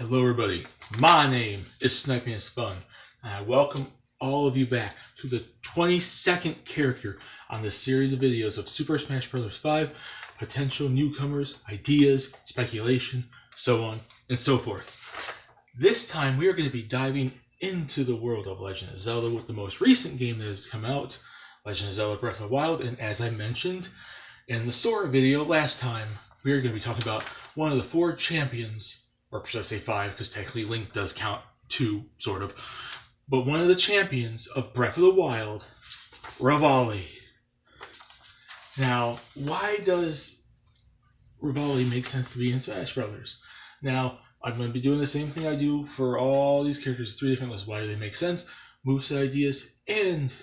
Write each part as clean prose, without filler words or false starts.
Hello everybody, my name is Sniping is Fun, and I welcome all of you back to the 22nd character on this series of videos of Super Smash Bros. 5, potential newcomers, ideas, speculation, so on and so forth. This time we are going to be diving into the world of Legend of Zelda with the most recent game that has come out, Legend of Zelda Breath of the Wild, and as I mentioned in the Sora video last time, we are going to be talking about one of the 4 champions, or should I say 5, because technically Link does count 2, sort of. But one of the champions of Breath of the Wild, Revali. Now, why does Revali make sense to be in Smash Brothers? Now, I'm going to be doing the same thing I do for all these characters, 3 different lists. Why do they make sense? Moveset ideas, and,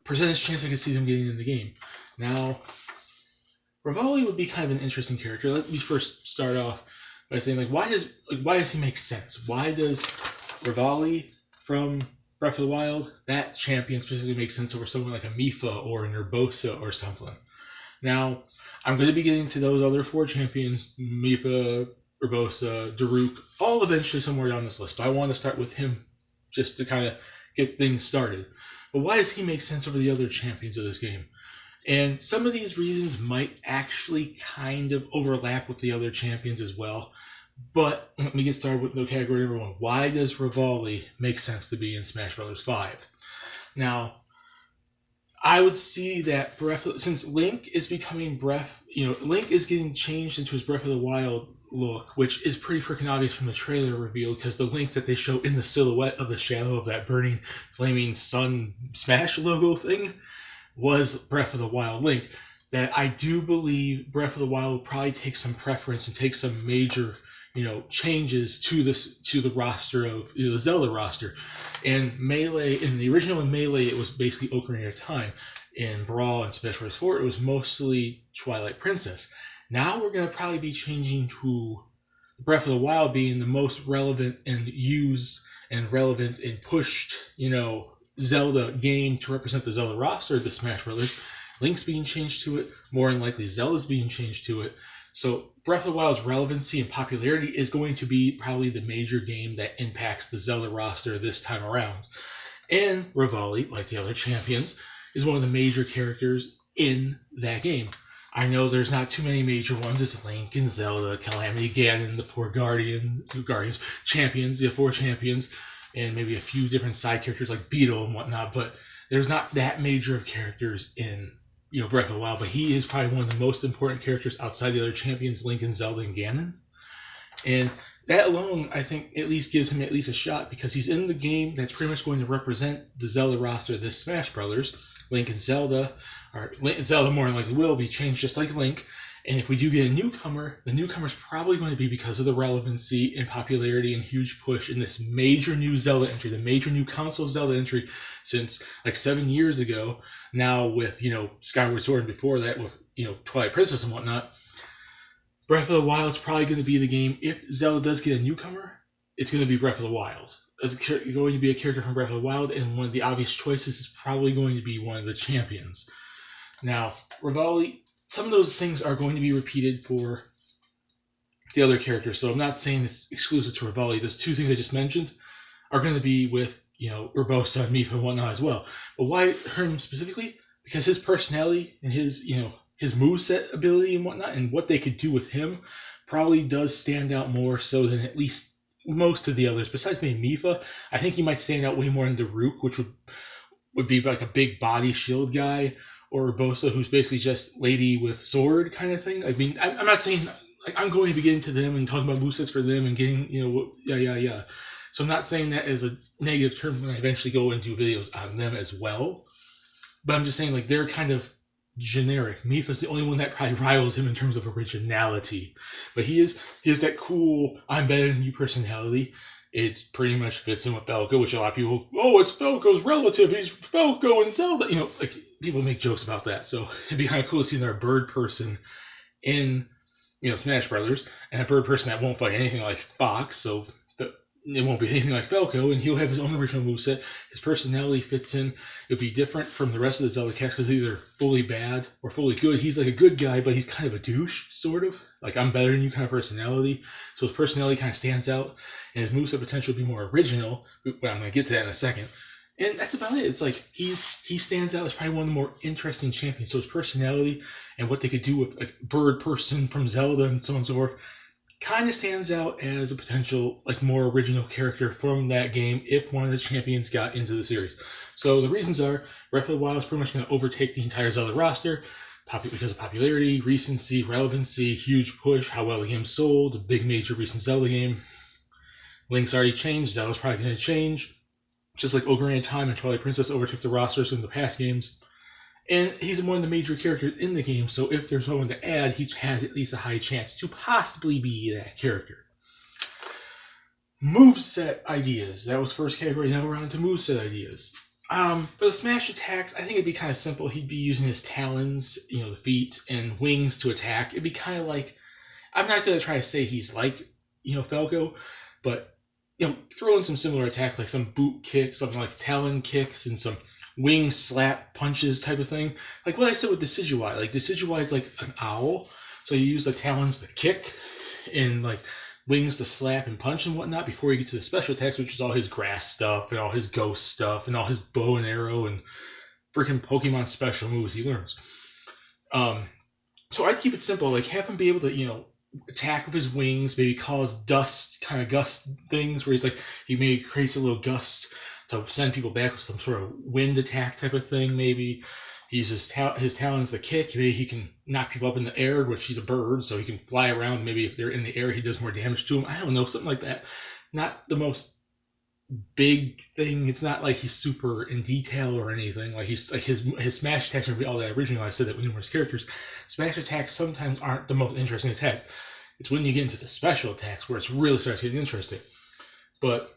percentage chance I can see them getting in the game. Now, Revali would be kind of an interesting character. Let me first start off by saying, why does he make sense? Why does Revali from Breath of the Wild, that champion specifically, make sense over someone like a Mipha or an Urbosa or something? Now, I'm going to be getting to those other 4 champions, Mipha, Urbosa, Daruk, all eventually somewhere down this list. But I want to start with him just to kind of get things started. But why does he make sense over the other champions of this game? And some of these reasons might actually kind of overlap with the other champions as well. But let me get started with the category number 1. Why does Revali make sense to be in Smash Bros. 5? Now, I would see that since Link is becoming Link is getting changed into his Breath of the Wild look, which is pretty freaking obvious from the trailer reveal, because the Link that they show in the silhouette of the shadow of that burning flaming sun Smash logo thing was Breath of the Wild Link. That I do believe Breath of the Wild will probably take some preference and take some major, changes to the roster of the Zelda roster. And Melee, in the original Melee, it was basically Ocarina of Time. In Brawl and Smash Bros. 4, it was mostly Twilight Princess. Now we're going to probably be changing to Breath of the Wild being the most relevant and used and relevant and pushed, Zelda game to represent the Zelda roster of the Smash Brothers. Link's being changed to it. More than likely, Zelda's being changed to it. So Breath of the Wild's relevancy and popularity is going to be probably the major game that impacts the Zelda roster this time around. And Revali, like the other champions, is one of the major characters in that game. I know there's not too many major ones. It's Link and Zelda, Calamity, Ganon, the 4 Guardians, champions, the 4 champions, and maybe a few different side characters like Beetle and whatnot, but there's not that major of characters in Breath of the Wild, but he is probably one of the most important characters outside the other champions, Link and Zelda and Ganon. And that alone, I think, at least gives him at least a shot, because he's in the game that's pretty much going to represent the Zelda roster of this Smash Brothers. Link and Zelda more than likely will be changed just like Link. And if we do get a newcomer, the newcomer's probably going to be because of the relevancy and popularity and huge push in this major new Zelda entry, the major new console Zelda entry since 7 years ago. Now with, Skyward Sword, and before that with, Twilight Princess and whatnot. Breath of the Wild is probably going to be the game. If Zelda does get a newcomer, it's going to be Breath of the Wild. It's going to be a character from Breath of the Wild, and one of the obvious choices is probably going to be one of the champions. Now, Revali, some of those things are going to be repeated for the other characters, so I'm not saying it's exclusive to Revali. Those 2 things I just mentioned are going to be with, Urbosa and Mipha and whatnot as well. But why him specifically? Because his personality and his, his moveset ability and whatnot, and what they could do with him, probably does stand out more so than at least most of the others. Besides maybe Mipha, I think he might stand out way more in Daruk, which would be like a big body shield guy, or Urbosa, who's basically just lady with sword kind of thing. I mean, I'm not saying I'm going to be getting to them and talking about movesets for them and getting, yeah. So I'm not saying that as a negative term when I eventually go and do videos on them as well. But I'm just saying, they're kind of generic. Mipha's the only one that probably rivals him in terms of originality. But he has that cool, I'm better than you personality. It pretty much fits in with Falco, which a lot of people, it's Falco's relative. He's Falco and Zelda. People make jokes about that. So it'd be kind of cool to see another bird person in, Smash Brothers, and a bird person that won't fight anything like Fox. So it won't be anything like Falco, and he'll have his own original moveset. His personality fits in. It'll be different from the rest of the Zelda cast because either fully bad or fully good. He's like a good guy, but he's kind of a douche, sort of. Like, I'm better than you kind of personality. So his personality kind of stands out, and his moveset potential will be more original. But I'm going to get to that in a second. And that's about it. It's like he stands out as probably one of the more interesting champions. So his personality and what they could do with a bird person from Zelda and so on and so forth kind of stands out as a potential, like, more original character from that game if one of the champions got into the series. So the reasons are Breath of the Wild is pretty much going to overtake the entire Zelda roster because of popularity, recency, relevancy, huge push, how well the game sold, a big major recent Zelda game. Link's already changed, Zelda's probably going to change. Just like Ocarina of Time and Twilight Princess overtook the rosters in the past games. And he's one of the major characters in the game, so if there's no one to add, he has at least a high chance to possibly be that character. Moveset ideas. That was first category. Now we're on to moveset ideas. For the smash attacks, I think it'd be kind of simple. He'd be using his talons, the feet, and wings to attack. It'd be kind of like, I'm not going to try to say he's like, Falco, but, throw in some similar attacks, like some boot kicks, something like talon kicks, and some wing slap punches type of thing. Like what I said with Decidueye. Like Decidueye is like an owl, so you use the talons to kick and like wings to slap and punch and whatnot before you get to the special attacks, which is all his grass stuff and all his ghost stuff and all his bow and arrow and freaking Pokemon special moves he learns. So I'd keep it simple. Like have him be able to, attack with his wings, maybe cause dust, kind of gust things where he maybe creates a little gust to send people back with some sort of wind attack type of thing, maybe. He uses his talons to kick. Maybe he can knock people up in the air, which he's a bird, so he can fly around. Maybe if they're in the air, he does more damage to them. I don't know, something like that. Not the most big thing. It's not like he's super in detail or anything. Like he's like his smash attacks are all that original. I said that with numerous characters. Smash attacks sometimes aren't the most interesting attacks. It's when you get into the special attacks where it really starts getting interesting. But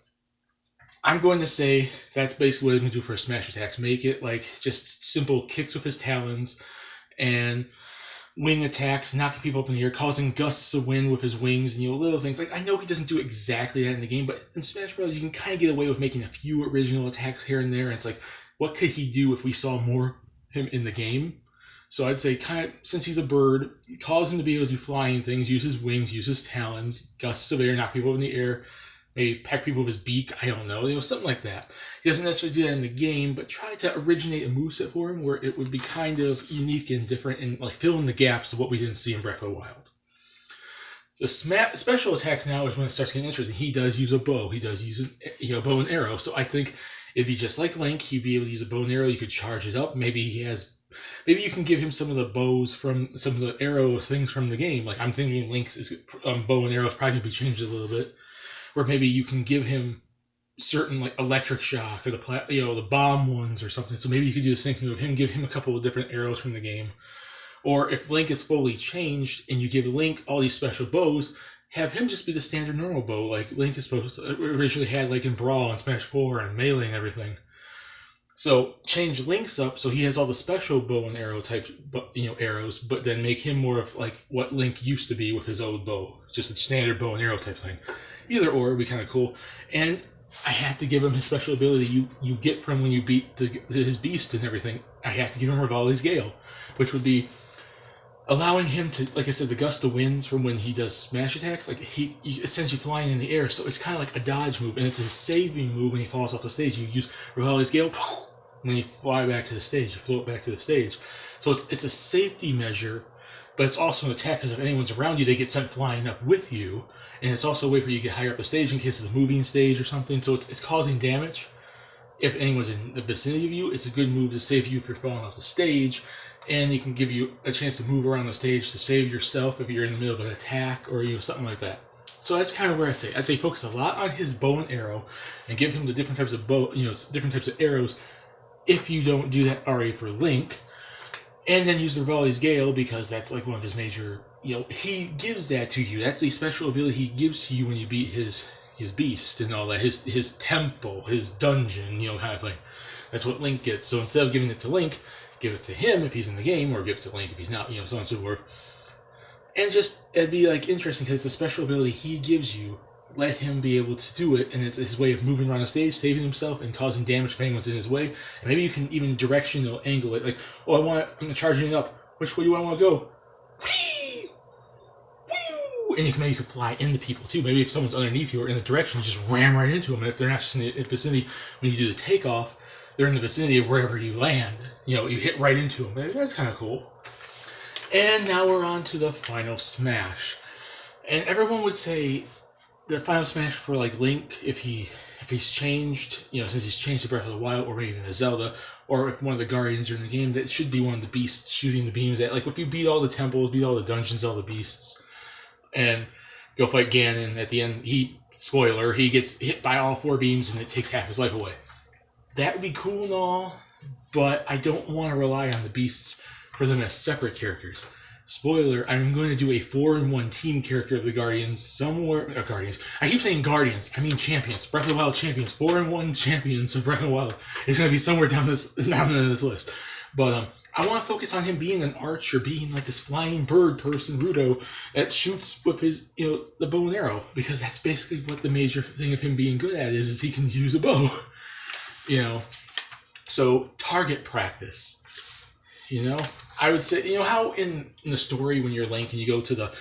I'm going to say that's basically what I'm going to do for smash attacks. Make it like just simple kicks with his talons and wing attacks, knocking people up in the air, causing gusts of wind with his wings, and little things. Like I know he doesn't do exactly that in the game, but in Smash Bros. You can kind of get away with making a few original attacks here and there. And it's like, what could he do if we saw more of him in the game? So I'd say kind of, since he's a bird, cause him to be able to do flying things, use his wings, use his talons, gusts of air, knock people up in the air, maybe peck people with his beak, I don't know, something like that. He doesn't necessarily do that in the game, but try to originate a moveset for him where it would be kind of unique and different and like fill in the gaps of what we didn't see in Breath of the Wild. The special attacks now is when it starts getting interesting. He does use a bow. He does use a bow and arrow. So I think it'd be just like Link. He'd be able to use a bow and arrow. You could charge it up. Maybe you can give him some of the bows from some of the arrow things from the game. Like I'm thinking Link's bow and arrow is probably going to be changed a little bit. Or maybe you can give him certain like electric shock or the bomb ones or something. So maybe you could do the same thing with him, give him a couple of different arrows from the game. Or if Link is fully changed and you give Link all these special bows, have him just be the standard normal bow like Link is supposed to originally had like in Brawl and Smash 4 and Melee and everything. So change Link's up so he has all the special bow and arrow type arrows, but then make him more of like what Link used to be with his old bow, just a standard bow and arrow type thing. Either or would be kind of cool. And I have to give him his special ability you get from when you beat his beast and everything. I have to give him Revali's Gale, which would be allowing him to, like I said, the gust of winds from when he does smash attacks. Like he essentially flying in the air, so it's kind of like a dodge move, and it's a saving move when he falls off the stage. You use Revali's Gale, when you fly back to the stage, you float back to the stage. So it's a safety measure, but it's also an attack because if anyone's around you, they get sent flying up with you. And it's also a way for you to get higher up the stage in case it's a moving stage or something. So it's causing damage. If anyone's in the vicinity of you, it's a good move to save you if you're falling off the stage. And it can give you a chance to move around the stage to save yourself if you're in the middle of an attack or something like that. So that's kind of where I'd say focus a lot on his bow and arrow and give him the different types of different types of arrows if you don't do that already for Link. And then use the Revali's Gale because that's like one of his major, he gives that to you. That's the special ability he gives to you when you beat his beast and all that, his temple, his dungeon, kind of thing. That's what Link gets. So instead of giving it to Link, give it to him if he's in the game, or give it to Link if he's not, so on and so forth. And just, it'd be like interesting because it's a special ability he gives you let him be able to do it, and it's his way of moving around the stage, saving himself, and causing damage if anyone's in his way. And maybe you can even directional angle it, like, oh, I'm charging it up. Which way do I want to go? And you can maybe fly into people too. Maybe if someone's underneath you or in the direction, you just ram right into them. And if they're not just in the vicinity when you do the takeoff, they're in the vicinity of wherever you land. You know, you hit right into them. Maybe that's kind of cool. And now we're on to the final smash. And everyone would say the final smash for like Link, if he's changed, you know, since he's changed to Breath of the Wild, or maybe even a Zelda, or if one of the Guardians are in the game, that should be one of the beasts shooting the beams at. Like if you beat all the temples, beat all the dungeons, all the beasts, and go fight Ganon at the end, spoiler, he gets hit by all 4 beams and it takes half his life away. That would be cool and all, but I don't want to rely on the beasts for them as separate characters. Spoiler, I'm going to do a 4-in-1 team character of the Guardians somewhere. Guardians. I keep saying Guardians. I mean champions. Breath of the Wild champions. 4-in-1 champions of Breath of the Wild. It's going to be somewhere down this list. But I want to focus on him being an archer, being like this flying bird person, Rudo, that shoots with his, you know, the bow and arrow, because that's basically what the major thing of him being good at is he can use a bow. You know, so target practice. You know, I would say, you know how in the story when you're Link and you go to the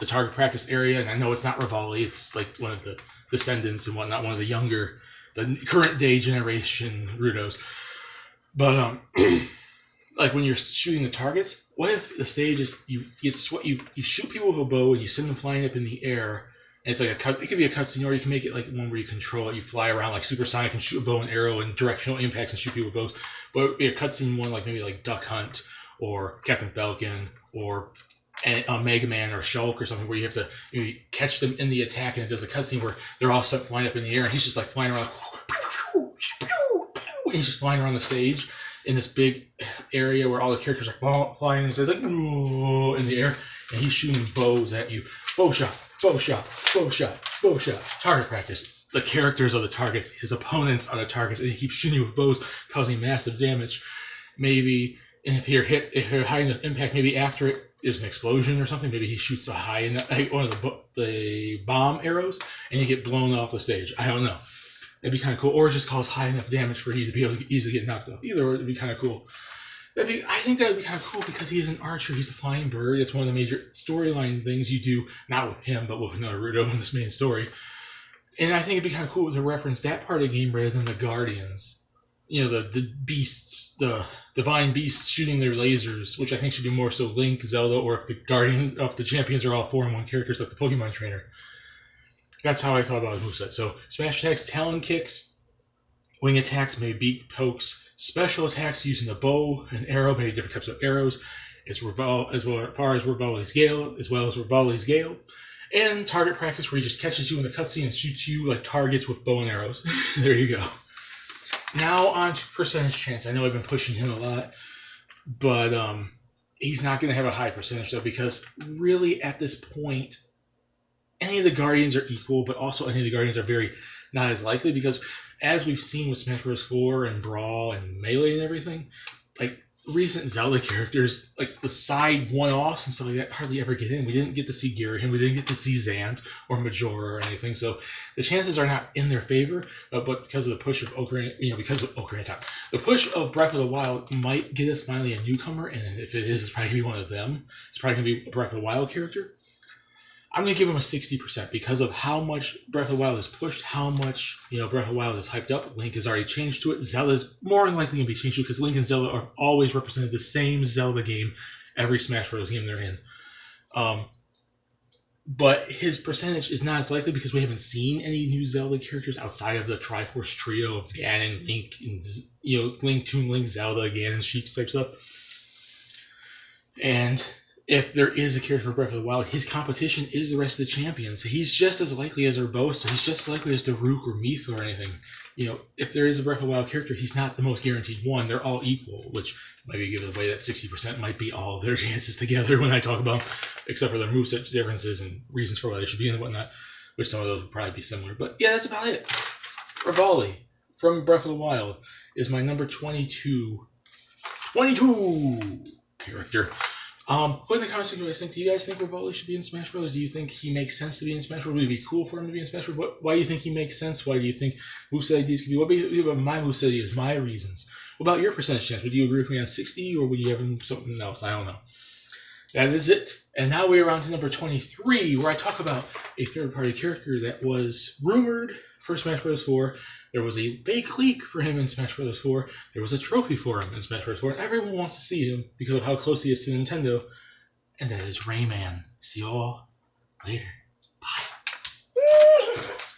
target practice area, and I know it's not Revali, it's like one of the descendants and whatnot, one of the current day generation Rudos. But like when you're shooting the targets, what if the stage is you shoot people with a bow and you send them flying up in the air, and it's like it could be a cutscene, or you can make it like one where you control it, you fly around like supersonic and shoot a bow and arrow and directional impacts and shoot people with bows. But it would be a cutscene one like maybe like Duck Hunt or Captain Falcon or Mega Man or Shulk or something, where you have to catch them in the attack, and it does a cutscene where they're all set flying up in the air and he's just like flying around, and he's just flying around the stage in this big area where all the characters are flying, and says like in the air, and he's shooting bows at you. Bow shot, bow shot, bow shot, bow shot. Target practice. The characters are the targets, his opponents are the targets, and he keeps shooting you with bows, causing massive damage. Maybe, and if you're high enough impact, maybe after it there's an explosion or something, maybe he shoots one of the bomb arrows, and you get blown off the stage. I don't know. That'd be kind of cool. Or it just cause high enough damage for you to be able to easily get knocked off. Either or, it'd be kind of cool. I think that would be kind of cool because he is an archer. He's a flying bird. It's one of the major storyline things you do, not with him, but with another Rudo in this main story. And I think it'd be kind of cool to reference that part of the game rather than the Guardians. You know, the beasts, the divine beasts shooting their lasers, which I think should be more so Link, Zelda, or if the champions are all 4-in-1 characters like the Pokemon trainer. That's how I thought about the moveset. So smash attacks, talon kicks, wing attacks, maybe beak pokes, special attacks using the bow and arrow, maybe different types of arrows, as far as Revali's Gale, and target practice where he just catches you in the cutscene and shoots you like targets with bow and arrows. There you go. Now on to percentage chance. I know I've been pushing him a lot, but he's not going to have a high percentage though, because really at this point, any of the Guardians are equal, but also any of the Guardians are very not as likely, because as we've seen with Smash Bros. 4 and Brawl and Melee and everything, like recent Zelda characters, like the side one-offs and stuff like that, hardly ever get in. We didn't get to see Ghirahim, we didn't get to see Zant or Majora or anything, so the chances are not in their favor, but because of the push of the push of Breath of the Wild might get us finally a newcomer, and if it is, it's probably going to be one of them. It's probably going to be a Breath of the Wild character. I'm going to give him a 60% because of how much Breath of the Wild is pushed, how much, Breath of the Wild is hyped up. Link is already changed to it. Zelda's more than likely going to be changed to it because Link and Zelda are always represented the same Zelda game every Smash Bros. Game they're in. But his percentage is not as likely because we haven't seen any new Zelda characters outside of the Triforce trio of Ganon, Link, and, Link, Toon Link, Zelda, Ganon, Sheik type stuff. And if there is a character for Breath of the Wild, his competition is the rest of the champions. He's just as likely as Urbosa. He's just as likely as Daruk or Mipha or anything. If there is a Breath of the Wild character, he's not the most guaranteed one. They're all equal, which maybe give it away that 60% might be all their chances together when I talk about, except for their moveset differences and reasons for why they should be in and whatnot, which some of those would probably be similar. But yeah, that's about it. Revali from Breath of the Wild is my number 22 character. Put in the comments what you guys think. Do you guys think Revali should be in Smash Bros? Do you think he makes sense to be in Smash Bros? Would it be cool for him to be in Smash Bros? Why do you think he makes sense? Why do you think moveset ideas could be? What about my moveset ideas, my reasons? What about your percentage chance? Would you agree with me on 60 or would you have something else? I don't know. That is it. And now we're on to number 23, where I talk about a third-party character that was rumored for Smash Bros. 4. There was a fake leak for him in Smash Bros. 4. There was a trophy for him in Smash Bros. 4. And everyone wants to see him because of how close he is to Nintendo. And that is Rayman. See you all later. Bye.